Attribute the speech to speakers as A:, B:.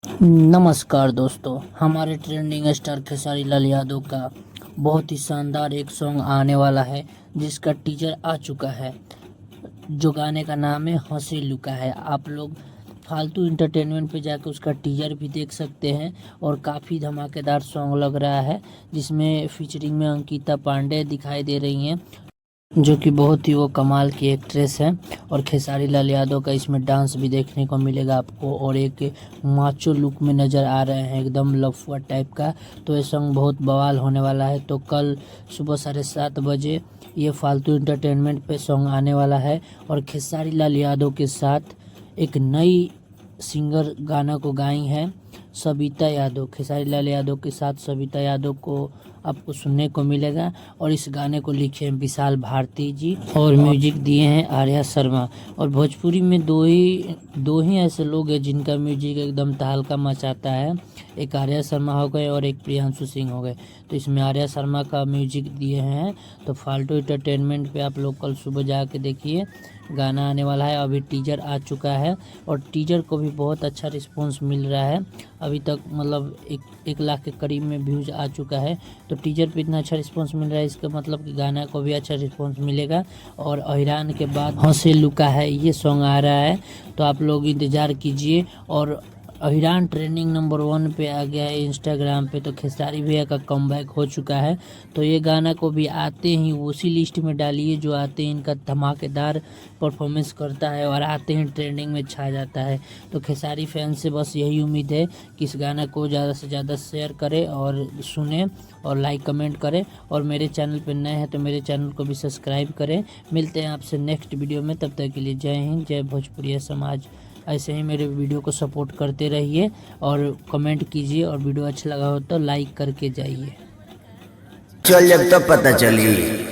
A: नमस्कार दोस्तों, हमारे ट्रेंडिंग स्टार खेसारी लाल यादव का बहुत ही शानदार एक सॉन्ग आने वाला है जिसका टीजर आ चुका है। जो गाने का नाम है हंसी लुका है। आप लोग फालतू इंटरटेनमेंट पे जाकर उसका टीजर भी देख सकते हैं और काफ़ी धमाकेदार सॉन्ग लग रहा है, जिसमें फीचरिंग में अंकिता पांडे दिखाई दे रही हैं, जो कि बहुत ही वो कमाल की एक्ट्रेस है। और खेसारी लाल यादव का इसमें डांस भी देखने को मिलेगा आपको, और एक माचो लुक में नज़र आ रहे हैं, एकदम लफुआ टाइप का। तो ये सॉन्ग बहुत बवाल होने वाला है। तो कल सुबह 7:30 बजे ये फालतू इंटरटेनमेंट पे सॉन्ग आने वाला है। और खेसारी लाल यादव के साथ एक नई सिंगर गाना को गाई है सविता यादव। खेसारी लाल यादव के साथ सविता यादव को आपको सुनने को मिलेगा। और इस गाने को लिखे हैं विशाल भारती जी और म्यूजिक दिए हैं आर्या शर्मा। और भोजपुरी में दो ही ऐसे लोग हैं जिनका म्यूजिक एकदम तहलका मचाता है। एक आर्या शर्मा हो गए और एक प्रियांशु सिंह हो गए। तो इसमें आर्या शर्मा का म्यूजिक दिए हैं। तो फालतू एंटरटेनमेंट पे आप लोग कल सुबह जाके देखिए, गाना आने वाला है। अभी टीजर आ चुका है और टीजर को भी बहुत अच्छा रिस्पांस मिल रहा है। अभी तक मतलब एक लाख के करीब में व्यूज आ चुका है। तो टीजर पे इतना अच्छा रिस्पांस मिल रहा है, इसका मतलब कि गाना को भी अच्छा रिस्पांस मिलेगा। और अहिरान के बाद हंसे लुका है ये सॉन्ग आ रहा है, तो आप लोग इंतज़ार कीजिए। और अहिरान ट्रेंडिंग नंबर 1 पे आ गया है इंस्टाग्राम पे। तो खेसारी भैया का कमबैक हो चुका है। तो ये गाना को भी आते ही उसी लिस्ट में डालिए जो आते ही इनका धमाकेदार परफॉर्मेंस करता है और आते ही ट्रेंडिंग में छा जाता है। तो खेसारी फैन से बस यही उम्मीद है कि इस गाना को ज़्यादा से ज़्यादा शेयर करें और सुने और लाइक कमेंट करें। और मेरे चैनल पर नए हैं तो मेरे चैनल को भी सब्सक्राइब करें। मिलते हैं आपसे नेक्स्ट वीडियो में, तब तक के लिए जय हिंद, जय भोजपुरिया समाज। ऐसे ही मेरे वीडियो को सपोर्ट करते रहिए और कमेंट कीजिए, और वीडियो अच्छा लगा हो तो लाइक करके जाइए।
B: चल जब तब पता चली।